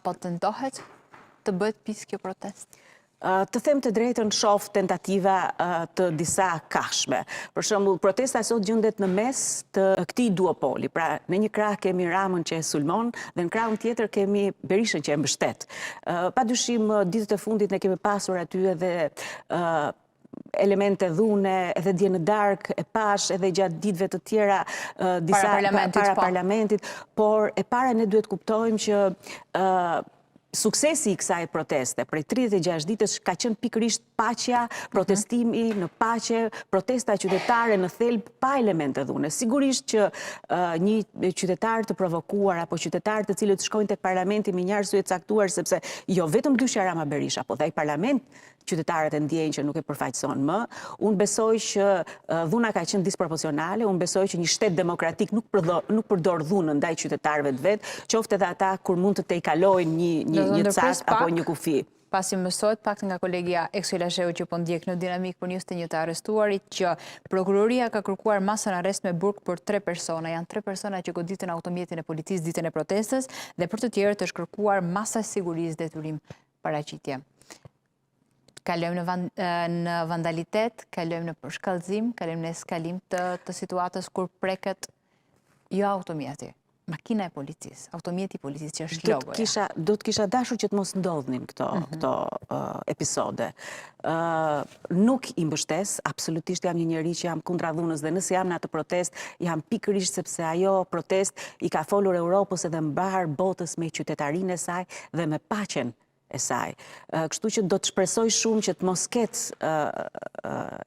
apo tentohet të bëhet pjesë kjo protestë? Të them të drejtën, shoh tentativa të disa kashme. Për shembull, protesta sot gjendet në mes të këtij duopoli. Pra, në një krah kemi Ramën që e sulmon dhe në krahun tjetër kemi Berishën që e mbështet. Padyshim, ditët e fundit ne kemi pasur aty edhe elemente dhune, edhe dje në darkë e pash, edhe gjatë ditëve të tjera disa para parlamentit, por e para ne duhet kuptojmë që suksesi i kësaj proteste, prej 36 ditësh, ka qenë pikërisht paqja, protestimi në paqe, protesta qytetare në thelb pa elemente dhune. Sigurisht që një qytetar të provokuar apo qytetar të cilët shkojnë tek parlamenti me një arsye të caktuar, sepse jo vetëm dyshja Rama Berisha, po dhe ai parlament qytetarët e ndjejnë që nuk e përfaqëson më. Unë besoj që dhuna ka qenë disproporcionale, unë besoj që një shtet demokratik nuk përdor dhunën ndaj qytetarëve të vet, qoftë edhe ata kur mund të tejkalojnë një cak apo një kufi. Pasi mësohet pak nga kolegja Eksuela Sheu që po ndjek në Dinamik për News të një të arrestuarit që prokuroria ka kërkuar masën arrest me burg për 3 persona. Janë 3 persona që goditën automjetin e policisë ditën e protestës dhe për të tjerët është kërkuar masa sigurisë detyrim paraqitje. Kalojmë në vandalitet, kalojmë në përshkallëzim, kalojmë në eskalim të situatës kur preket jo automjeti, makina e policisë, automjeti i policisë që është logoja. Do të kisha dashur që të mos ndodhnin këto episode. Nuk i mbështes, absolutisht jam një njeri që jam kundra dhunës dhe nëse jam në atë protest, jam pikërisht sepse ajo protest i ka folur Europës edhe mbar botës me qytetarinë e saj dhe me paqen e saj. Kështu që do të shpresoj shumë që të mos ketë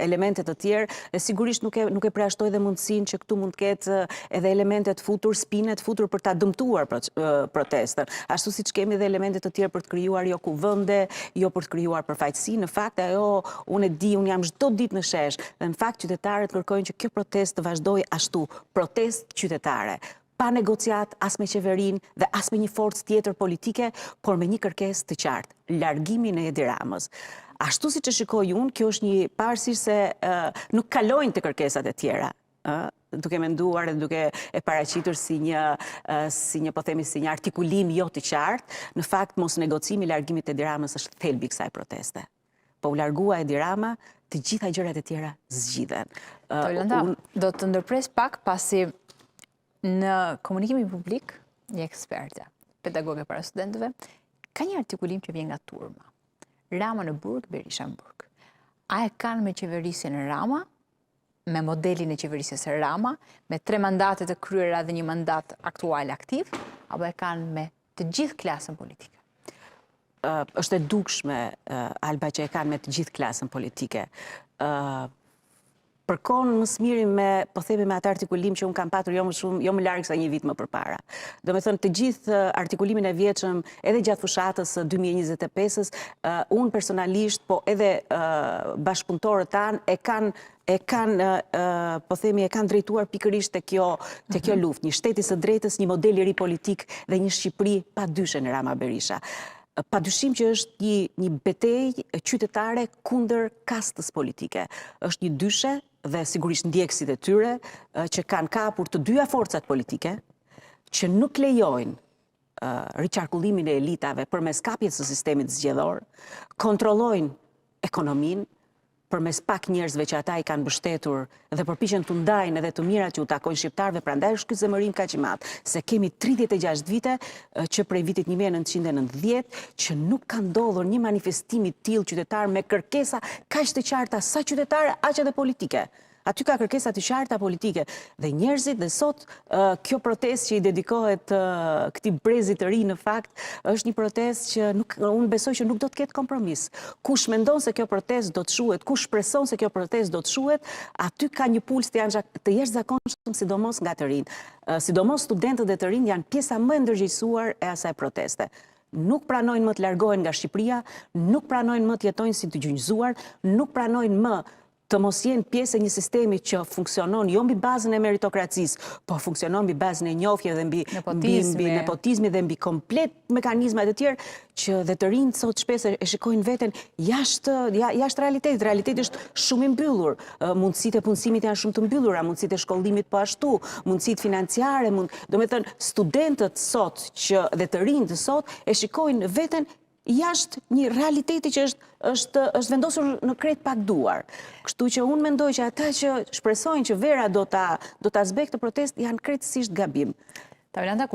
elemente të tjerë, dhe sigurisht nuk e preashtoj dhe mundësinë që këtu mund të ketë edhe elemente të futur, spine të futur për ta dëmtuar protestën. Ashtu siç kemi edhe elemente të tjerë për të krijuar jo kuvende, jo për të krijuar përfaqësi. Në fakt ajo unë jam çdo ditë në shesh, dhe në fakt qytetarët kërkojnë që kjo protestë të vazhdojë ashtu, protestë qytetare. Pa negociat as me qeverinë dhe as me një forcë tjetër politike, por me një kërkesë të qartë, largimin e Edi Ramës. Ashtu siç e shikoj unë, kjo është një pavarësisht se nuk kalojnë të kërkesat e tjera, duke menduar dhe duke e paraqitur si një artikulim jo të qartë, në fakt mos negocimi i largimit të Edi Ramës është thelbi i kësaj proteste. Po u largua Edi Rama, të gjitha gjërat e tjera zgjidhen. Do të ndërpres pak pasi në komunikimin publik, një eksperte, pedagoge para studentëve, ka një artikulim që vjen nga turma. Rama në burg, Berisha në burg. A e kanë me qeverisjen e Rama, me modelin e qeverisjes e Rama, me 3 mandate të kryera dhe një mandat aktual aktiv, apo e kanë me të gjithë klasën politike? Është e dukshme, Alba, që e kanë me të gjithë klasën politike. Përkon më smiri po themi me atë artikulim që unë kam patur jo më larg sa një vit më përpara. Do me thënë të gjithë artikulimin e vjetshëm edhe gjatë fushatës 2025-ës, unë personalisht, po edhe bashkëpunëtorët tanë po themi e kanë drejtuar pikërisht te kjo luftë, një shteti së drejtës, një model i ri politik dhe një Shqipëri pa dyshe në Rama Berisha. Padyshim që është një betejë qytetare kundër kastës politike. Është një dyshe dhe sigurisht ndjekësit e tyre që kanë kapur të dyja forcat politike, që nuk lejojnë riqarkullimin e elitave përmes kapjes së sistemit zgjedhor, kontrollojnë ekonominë përmes pak njerëzve që ata i kanë mbështetur dhe përpiqen të ndajnë edhe të mirat që u takojnë shqiptarëve, prandaj është ky zemërim kaq i madh, se kemi 36 vite që prej vitit 1990 që nuk ka ndodhur një manifestim i tillë qytetar me kërkesa kaq të qarta sa qytetare aq edhe politike. Aty ka kërkesa të qarta politike dhe njerëzit dhe sot kjo protestë që i dedikohet këtij brezi të ri në fakt është një protestë që unë besoj që nuk do të ketë kompromis. Kush mendon se kjo protestë do të shuhet, kush shpreson se kjo protestë do të shuhet, aty ka një puls të jashtëzakonshëm, sidomos nga të rinj. Sidomos studentët e të rinj janë pjesa më e ndërgjegjësuar e asaj proteste. Nuk pranojnë më të largohen nga Shqipëria, nuk pranojnë më të jetojnë si të gjunjëzuar, nuk pranojnë më të mos jenë pjesë e një sistemi që funksionon jo mbi bazën e meritokracisë, po funksionon mbi bazën e njohjes dhe mbi nepotizmi dhe mbi komplet mekanizmat e tjerë që dhe të rinjt sot shpesh e shikojnë veten jashtë realitetit. Realiteti është shumë i mbyllur. Mundësitë e punësimit janë shumë të mbyllura, mundësitë e shkollimit po ashtu, mundësitë financiare, domethënë studentët sot dhe të rinjt sot e shikojnë veten jashtë një realiteti që është vendosur në krejt pak duar. Kështu që unë mendoj që ata që shpresojnë që vera do ta zbek të protest janë krejtësisht gabim.